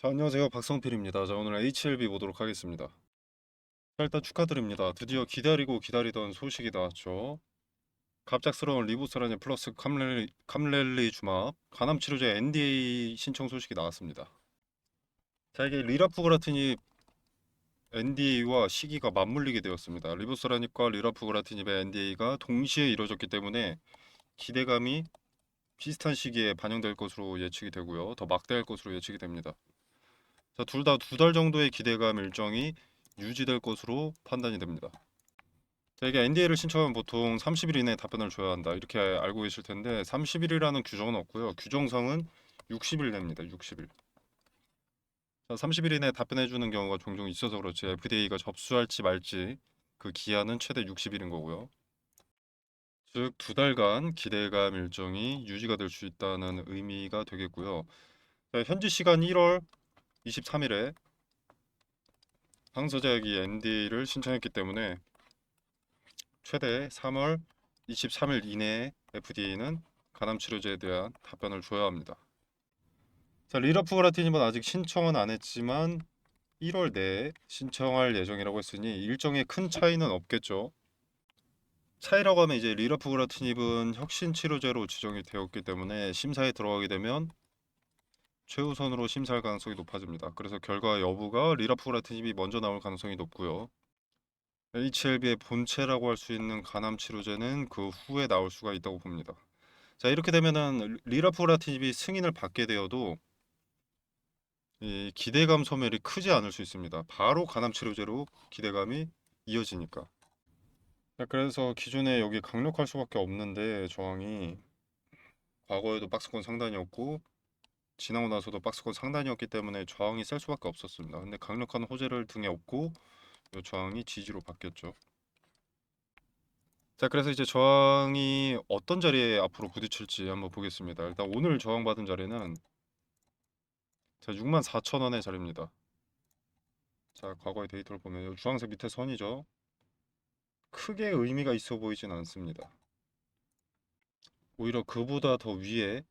자, 안녕하세요. 박성필입니다. 자, 오늘 HLB 보도록 하겠습니다. 자, 일단 축하드립니다. 드디어 기다리고 기다리던 소식이 나왔죠. 갑작스러운 리보스라니 플러스 감렐리 주막 간암 치료제 NDA 신청 소식이 나왔습니다. 자, 이게 리라프그라티닙 NDA와 시기가 맞물리게 되었습니다. 리보스라닙과 리라프그라티닙의 NDA가 동시에 이루어졌기 때문에 기대감이 비슷한 시기에 반영될 것으로 예측이 되고요. 더 막대할 것으로 예측이 됩니다. 자, 둘 다 두 달 정도의 기대감 일정이 유지될 것으로 판단이 됩니다. 자, 이게 NDA를 신청하면 보통 30일 이내에 답변을 줘야 한다. 이렇게 알고 계실 텐데 30일이라는 규정은 없고요. 규정상은 60일 냅니다. 60일. 자, 30일 이내에 답변해 주는 경우가 종종 있어서 그렇지 FDA가 접수할지 말지 그 기한은 최대 60일인 거고요. 즉 두 달간 기대감 일정이 유지가 될 수 있다는 의미가 되겠고요. 자, 현지 시간 1월 23일에 항소제약이 NDA를 신청했기 때문에 최대 3월 23일 이내에 FDA는 간암 치료제에 대한 답변을 줘야 합니다. 자, 리라프그라티닙은 아직 신청은 안 했지만 1월 내에 신청할 예정이라고 했으니 일정에 큰 차이는 없겠죠. 차이라고 하면 이제 리라프그라티닙은 혁신 치료제로 지정이 되었기 때문에 심사에 들어가게 되면 최우선으로 심사할 가능성이 높아집니다. 그래서 결과 여부가 리라프그라티닙이 먼저 나올 가능성이 높고요. HLB의 본체라고 할 수 있는 간암 치료제는 그 후에 나올 수가 있다고 봅니다. 자, 이렇게 되면은 리라프라티닙이 승인을 받게 되어도 이 기대감 소멸이 크지 않을 수 있습니다. 바로 간암 치료제로 기대감이 이어지니까. 자, 그래서 기존에 여기 강력할 수밖에 없는데 저항이 과거에도 박스권 상단이었고 지나고 나서도 박스권 상단이었기 때문에 저항이 셀 수밖에 없었습니다. 근데 강력한 호재를 등에 업고 이 저항이 지지로 바뀌었죠. 자, 그래서 이제 저항이 어떤 자리에 앞으로 부딪힐지 한번 보겠습니다. 일단 오늘 저항받은 자리는 자, 64,000원의 자리입니다. 자, 과거의 데이터를 보면 이 주황색 밑에 선이죠. 크게 의미가 있어 보이진 않습니다. 오히려 그보다 더 위에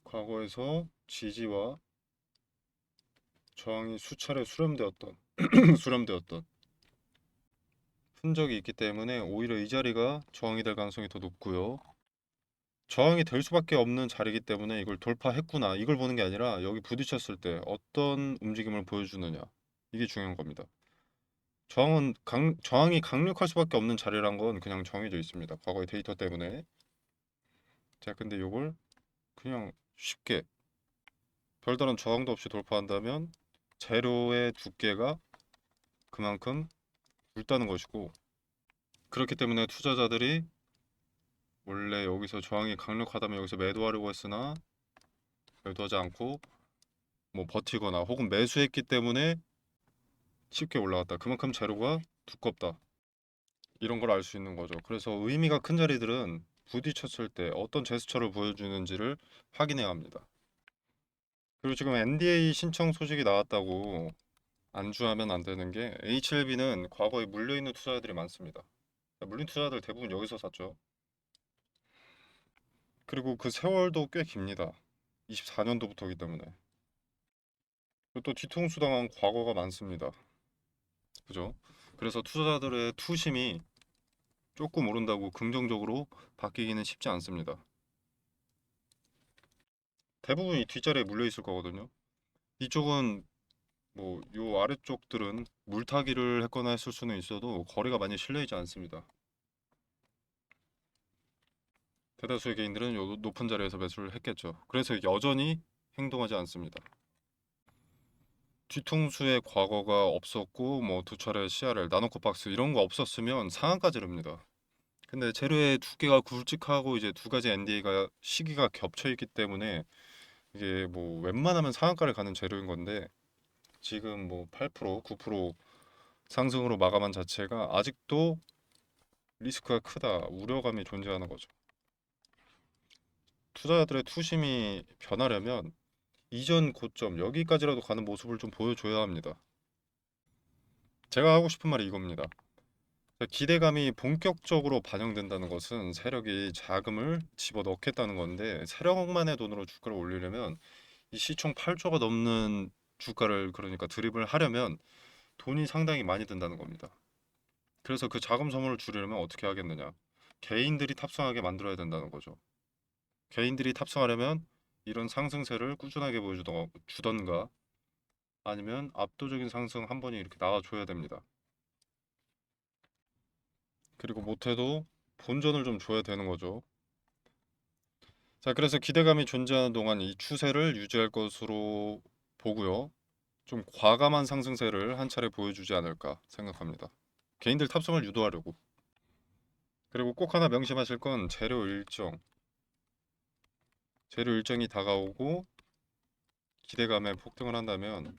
과거에서 지지와 저항이 수차례 수렴되었던 수렴되었던 흔적이 있기 때문에 오히려 이 자리가 저항이 될 가능성이 더 높고요. 저항이 될 수밖에 없는 자리이기 때문에 이걸 돌파했구나 이걸 보는 게 아니라 여기 부딪혔을 때 어떤 움직임을 보여주느냐 이게 중요한 겁니다. 저항이 강력할 수밖에 없는 자리란 건 그냥 정해져 있습니다. 과거의 데이터 때문에. 자, 근데 이걸 그냥 쉽게 별다른 저항도 없이 돌파한다면 재료의 두께가 그만큼 굵다는 것이고, 그렇기 때문에 투자자들이 원래 여기서 저항이 강력하다면 여기서 매도하려고 했으나 매도하지 않고 뭐 버티거나 혹은 매수했기 때문에 쉽게 올라갔다. 그만큼 재료가 두껍다. 이런 걸 알 수 있는 거죠. 그래서 의미가 큰 자리들은 부딪혔을 때 어떤 제스처를 보여주는지를 확인해야 합니다. 그리고 지금 NDA 신청 소식이 나왔다고 안주하면 안 되는 게 HLB는 과거에 물려있는 투자자들이 많습니다. 물린 투자자들 대부분 여기서 샀죠. 그리고 그 세월도 꽤 깁니다. 24년도부터이기 때문에. 그리고 또 뒤통수 당한 과거가 많습니다. 그죠? 그래서 투자자들의 투심이 조금 오른다고 긍정적으로 바뀌기는 쉽지 않습니다. 대부분 이 뒷자리에 물려 있을 거거든요. 이쪽은 뭐 요 아래쪽들은 물타기를 했거나 했을 수는 있어도 거래가 많이 실려 있지 않습니다. 대다수의 개인들은 요 높은 자리에서 매수를 했겠죠. 그래서 여전히 행동하지 않습니다. 뒤통수의 과거가 없었고 뭐 두 차례 CRL, 나노코 박스 이런 거 없었으면 상한가 지릅니다. 근데 재료의 두께가 굵직하고 이제 두 가지 NDA가 시기가 겹쳐 있기 때문에 이게 뭐 웬만하면 상한가를 가는 재료인 건데 지금 뭐 8%, 9% 상승으로 마감한 자체가 아직도 리스크가 크다, 우려감이 존재하는 거죠. 투자자들의 투심이 변하려면 이전 고점 여기까지라도 가는 모습을 좀 보여줘야 합니다. 제가 하고 싶은 말이 이겁니다. 자, 기대감이 본격적으로 반영된다는 것은 세력이 자금을 집어넣겠다는 건데, 세력만의 돈으로 주가를 올리려면 이 시총 8조가 넘는 주가를 그러니까 드립을 하려면 돈이 상당히 많이 든다는 겁니다. 그래서 그 자금 소모를 줄이려면 어떻게 하겠느냐? 개인들이 탑승하게 만들어야 된다는 거죠. 개인들이 탑승하려면 이런 상승세를 꾸준하게 보여주던가 아니면 압도적인 상승 한 번이 이렇게 나와줘야 됩니다. 그리고 못해도 본전을 좀 줘야 되는 거죠. 자, 그래서 기대감이 존재하는 동안 이 추세를 유지할 것으로 보고요. 좀 과감한 상승세를 한 차례 보여주지 않을까 생각합니다. 개인들 탑승을 유도하려고. 그리고 꼭 하나 명심하실 건 재료 일정. 재료 일정이 다가오고 기대감에 폭등을 한다면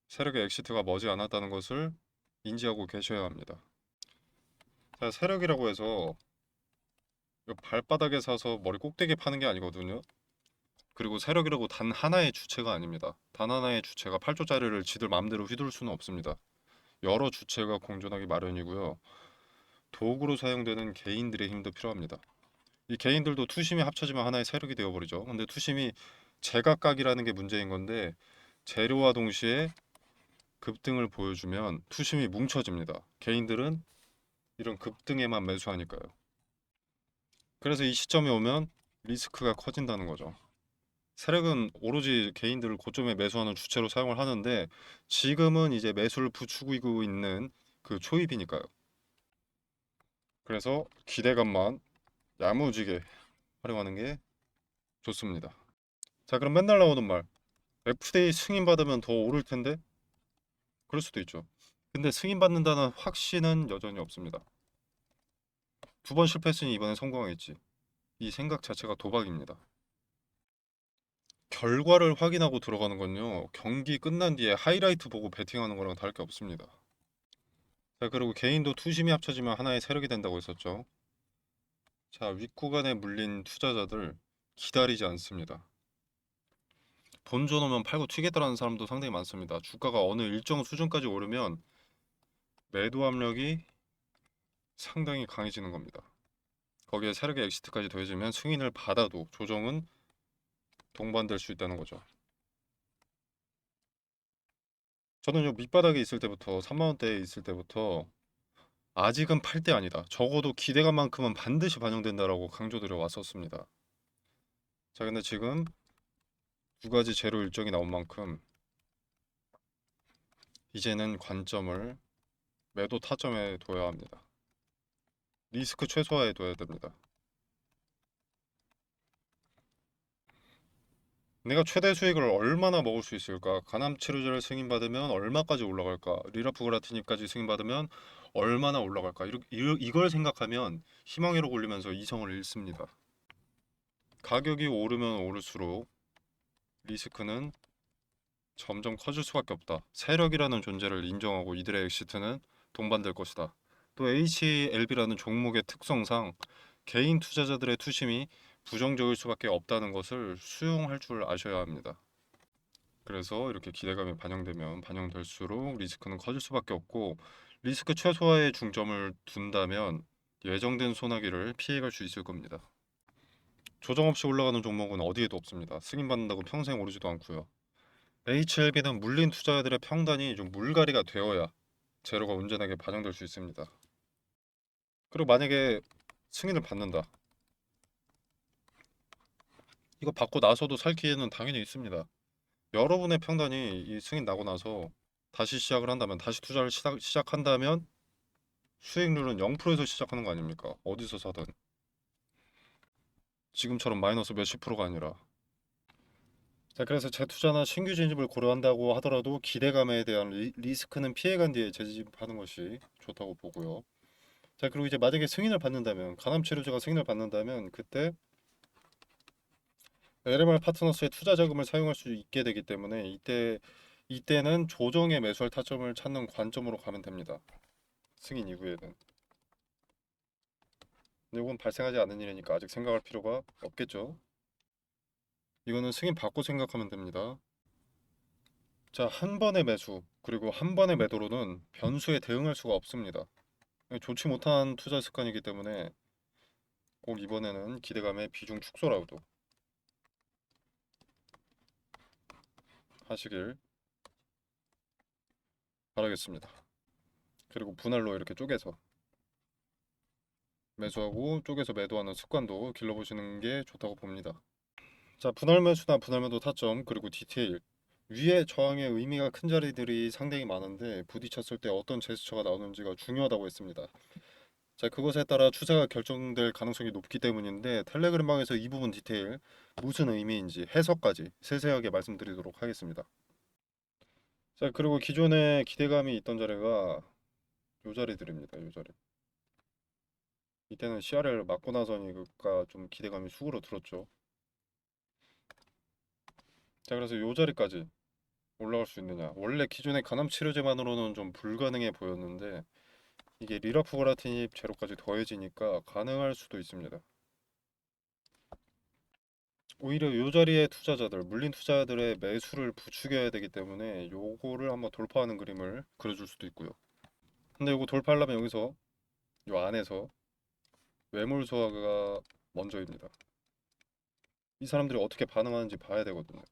세력의 엑시트가 머지않았다는 것을 인지하고 계셔야 합니다. 자, 세력이라고 해서 이거 발바닥에 사서 머리 꼭대기에 파는 게 아니거든요. 그리고 세력이라고 단 하나의 주체가 아닙니다. 단 하나의 주체가 8조짜리를 지들 마음대로 휘둘 수는 없습니다. 여러 주체가 공존하기 마련이고요. 도구로 사용되는 개인들의 힘도 필요합니다. 이 개인들도 투심이 합쳐지면 하나의 세력이 되어버리죠. 근데 투심이 제각각이라는 게 문제인 건데 재료와 동시에 급등을 보여주면 투심이 뭉쳐집니다. 개인들은 이런 급등에만 매수하니까요. 그래서 이 시점에 오면 리스크가 커진다는 거죠. 세력은 오로지 개인들을 고점에 매수하는 주체로 사용을 하는데 지금은 이제 매수를 부추기고 있는 그 초입이니까요. 그래서 기대감만 야무지게 활용하는 게 좋습니다. 자, 그럼 맨날 나오는 말. FTA 승인받으면 더 오를 텐데? 그럴 수도 있죠. 근데 승인받는다는 확신은 여전히 없습니다. 두 번 실패했으니 이번에 성공하겠지. 이 생각 자체가 도박입니다. 결과를 확인하고 들어가는 건요. 경기 끝난 뒤에 하이라이트 보고 베팅하는 거랑 다를 게 없습니다. 자, 그리고 개인도 투심이 합쳐지면 하나의 세력이 된다고 했었죠. 자, 윗구간에 물린 투자자들 기다리지 않습니다. 돈 줘놓으면 팔고 튀겠다라는 사람도 상당히 많습니다. 주가가 어느 일정 수준까지 오르면 매도 압력이 상당히 강해지는 겁니다. 거기에 세력의 엑시트까지 더해지면 승인을 받아도 조정은 동반될 수 있다는 거죠. 저는 요 밑바닥에 있을 때부터 3만 원대에 있을 때부터 아직은 팔 때 아니다. 적어도 기대감만큼은 반드시 반영된다라고 강조드려 왔었습니다. 자, 근데 지금 두 가지 재료 일정이 나온 만큼 이제는 관점을 매도 타점에 둬야 합니다. 리스크 최소화에 둬야 됩니다. 내가 최대 수익을 얼마나 먹을 수 있을까? 간암 치료제를 승인받으면 얼마까지 올라갈까? 리라프그라티닙까지 승인받으면 얼마나 올라갈까? 이걸 생각하면 희망회로 올리면서 이성을 잃습니다. 가격이 오르면 오를수록 리스크는 점점 커질 수밖에 없다. 세력이라는 존재를 인정하고 이들의 엑시트는 동반될 것이다. 또 HLB라는 종목의 특성상 개인 투자자들의 투심이 부정적일 수밖에 없다는 것을 수용할 줄 아셔야 합니다. 그래서 이렇게 기대감이 반영되면 반영될수록 리스크는 커질 수밖에 없고 리스크 최소화에 중점을 둔다면 예정된 소나기를 피해갈 수 있을 겁니다. 조정 없이 올라가는 종목은 어디에도 없습니다. 승인받는다고 평생 오르지도 않고요. HLB는 물린 투자자들의 평단이 좀 물갈이가 되어야 재료가 온전하게 반영될 수 있습니다. 그리고 만약에 승인을 받는다. 이거 받고 나서도 살 기회는 당연히 있습니다. 여러분의 평단이 이 승인 나고 나서 다시 시작을 한다면 다시 투자를 시작한다면 수익률은 0%에서 시작하는 거 아닙니까? 어디서 사든 지금처럼 마이너스 몇십 프로가 아니라. 자, 그래서 재투자나 신규 진입을 고려한다고 하더라도 기대감에 대한 리스크는 피해간 뒤에 재진입하는 것이 좋다고 보고요. 자, 그리고 이제 만약에 승인을 받는다면 간암치료제가 승인을 받는다면 그때 LMR 파트너스의 투자 자금을 사용할 수 있게 되기 때문에 이때는 조정의 매수할 타점을 찾는 관점으로 가면 됩니다. 승인 이후에는. 근데 이건 발생하지 않는 일이니까 아직 생각할 필요가 없겠죠. 이거는 승인 받고 생각하면 됩니다. 자, 한 번의 매수 그리고 한 번의 매도로는 변수에 대응할 수가 없습니다. 좋지 못한 투자 습관이기 때문에 꼭 이번에는 기대감의 비중 축소라도 하시길 바라겠습니다. 그리고 분할로 이렇게 쪼개서 매수하고 쪼개서 매도하는 습관도 길러보시는 게 좋다고 봅니다. 자, 분할 매수나 분할 매도 타점 그리고 디테일 위에 저항의 의미가 큰 자리들이 상당히 많은데 부딪혔을 때 어떤 제스처가 나오는지가 중요하다고 했습니다. 자, 그것에 따라 추세가 결정될 가능성이 높기 때문인데 텔레그램방에서 이 부분 디테일 무슨 의미인지 해석까지 세세하게 말씀드리도록 하겠습니다. 자, 그리고 기존에 기대감이 있던 자리가 요 자리들입니다. 요 자리. 이때는 CRL 맞고 나서니까 좀 기대감이 수그러 들었죠. 자, 그래서 요 자리까지 올라갈 수 있느냐. 원래 기존의 간암 치료제만으로는 좀 불가능해 보였는데 이게 리라프고라틴이 제로까지 더해지니까 가능할 수도 있습니다. 오히려 요 자리에 투자자들, 물린 투자자들의 매수를 부추겨야 되기 때문에 요거를 한번 돌파하는 그림을 그려줄 수도 있고요. 근데 요거 돌파하려면 여기서 요 안에서 매물 소화가 먼저입니다. 이 사람들이 어떻게 반응하는지 봐야 되거든요.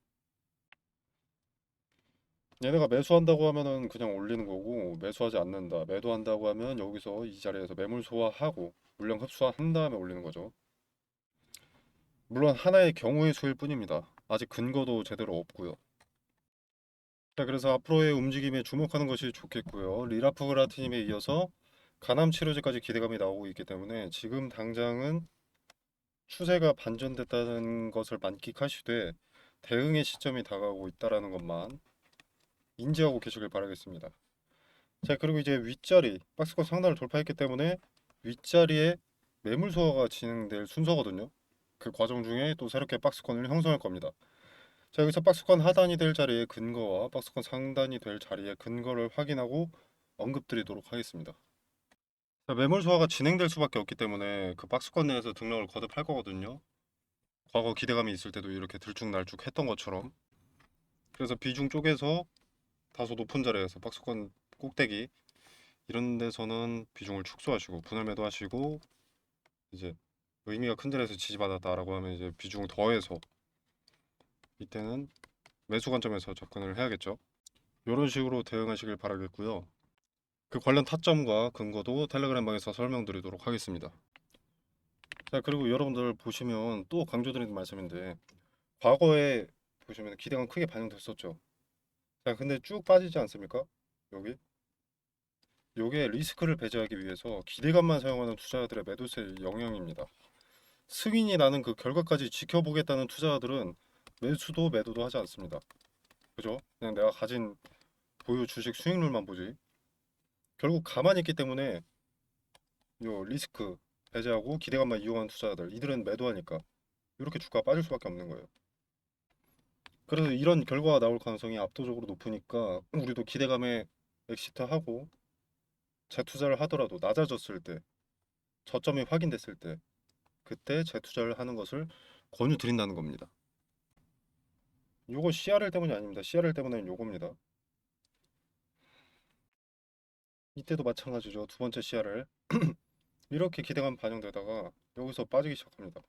얘네가 매수한다고 하면은 그냥 올리는 거고 매수하지 않는다. 매도한다고 하면 여기서 이 자리에서 매물 소화하고 물량 흡수한 다음에 올리는 거죠. 물론 하나의 경우의 수일 뿐입니다. 아직 근거도 제대로 없고요. 자, 그래서 앞으로의 움직임에 주목하는 것이 좋겠고요. 리라프그라티님에 이어서 간암 치료제까지 기대감이 나오고 있기 때문에 지금 당장은 추세가 반전됐다는 것을 만끽하시되 대응의 시점이 다가오고 있다라는 것만 인지하고 계시길 바라겠습니다. 자, 그리고 이제 윗자리 박스권 상단을 돌파했기 때문에 윗자리에 매물 소화가 진행될 순서거든요. 그 과정 중에 또 새롭게 박스권을 형성할 겁니다. 자, 여기서 박스권 하단이 될 자리의 근거와 박스권 상단이 될 자리의 근거를 확인하고 언급드리도록 하겠습니다. 자, 매물 소화가 진행될 수밖에 없기 때문에 그 박스권 내에서 등락을 거듭할 거거든요. 과거 기대감이 있을 때도 이렇게 들쭉날쭉 했던 것처럼. 그래서 비중 쪽에서 다소 높은 자리에서 박스권 꼭대기 이런 데서는 비중을 축소하시고 분할 매도하시고 이제 의미가 큰 자리에서 지지받았다라고 하면 이제 비중을 더해서 이때는 매수 관점에서 접근을 해야겠죠. 이런 식으로 대응하시길 바라겠고요. 그 관련 타점과 근거도 텔레그램방에서 설명드리도록 하겠습니다. 자, 그리고 여러분들 보시면 또 강조드리는 말씀인데 과거에 보시면 기대감 크게 반영됐었죠. 자, 근데 쭉 빠지지 않습니까? 여기 요게 리스크를 배제하기 위해서 기대감만 사용하는 투자자들의 매도세 영향입니다. 승인이 나는 그 결과까지 지켜보겠다는 투자자들은 매수도 매도도 하지 않습니다. 그죠? 그냥 내가 가진 보유 주식 수익률만 보지. 결국 가만히 있기 때문에 요 리스크 배제하고 기대감만 이용하는 투자자들 이들은 매도하니까 이렇게 주가가 빠질 수밖에 없는 거예요. 그래서 이런 결과가 나올 가능성이 압도적으로 높으니까 우리도 기대감에 엑시트하고 재투자를 하더라도 낮아졌을 때 저점이 확인됐을 때 그때 재투자를 하는 것을 권유드린다는 겁니다. 요거 CRL 때문이 아닙니다. CRL 때문에는 요겁니다. 이때도 마찬가지죠. 두 번째 CRL 이렇게 기대감 반영되다가 여기서 빠지기 시작합니다.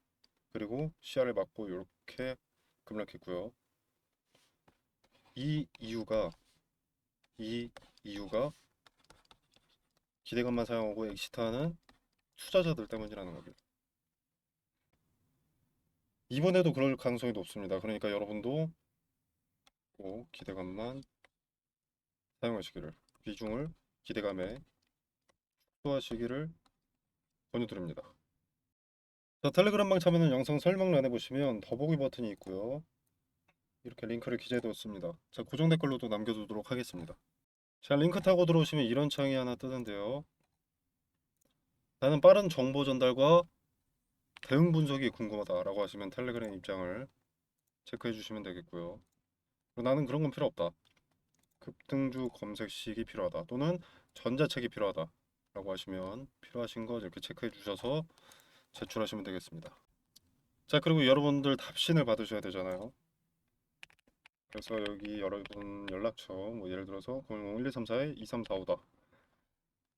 그리고 CRL 맞고 이렇게 급락했고요. 이 이유가 이 이유가 기대감만 사용하고 엑시트하는 투자자들 때문이라는 겁니다. 이번에도 그럴 가능성이 높습니다. 그러니까 여러분도 꼭 기대감만 사용하시기를 비중을 기대감에 축소하시기를 권유드립니다. 자, 텔레그램방 참여는 영상 설명란에 보시면 더보기 버튼이 있고요. 이렇게 링크를 기재해 두었습니다. 자, 고정 댓글로도 남겨두도록 하겠습니다. 자, 링크 타고 들어오시면 이런 창이 하나 뜨는데요. 나는 빠른 정보 전달과 대응 분석이 궁금하다라고 하시면 텔레그램 입장을 체크해 주시면 되겠고요. 나는 그런 건 필요 없다. 급등주 검색식이 필요하다. 또는 전자책이 필요하다. 라고 하시면 필요하신 거 이렇게 체크해 주셔서 제출하시면 되겠습니다. 자, 그리고 여러분들 답신을 받으셔야 되잖아요. 그래서 여기 여러분 연락처 뭐 예를 들어서 010-1234-2345다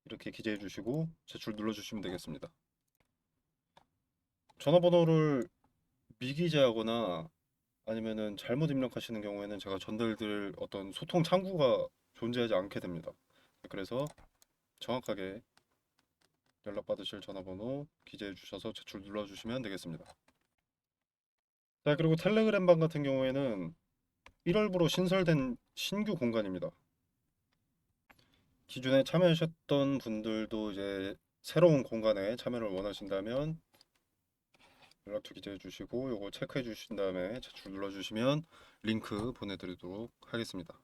이렇게 기재해 주시고 제출 눌러 주시면 되겠습니다. 전화번호를 미기재하거나 아니면은 잘못 입력하시는 경우에는 제가 전달드릴 어떤 소통 창구가 존재하지 않게 됩니다. 그래서 정확하게 연락받으실 전화번호 기재해 주셔서 제출 눌러 주시면 되겠습니다. 자, 그리고 텔레그램방 같은 경우에는 1월부로 신설된 신규 공간입니다. 기존에 참여하셨던 분들도 이제 새로운 공간에 참여를 원하신다면 연락처 기재해 주시고 요거 체크해 주신 다음에 제출 눌러 주시면 링크 보내드리도록 하겠습니다.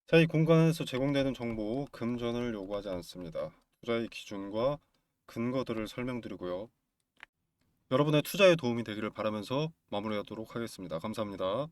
자, 이 공간에서 제공되는 정보 금전을 요구하지 않습니다. 투자의 기준과 근거들을 설명드리고요. 여러분의 투자에 도움이 되기를 바라면서 마무리하도록 하겠습니다. 감사합니다.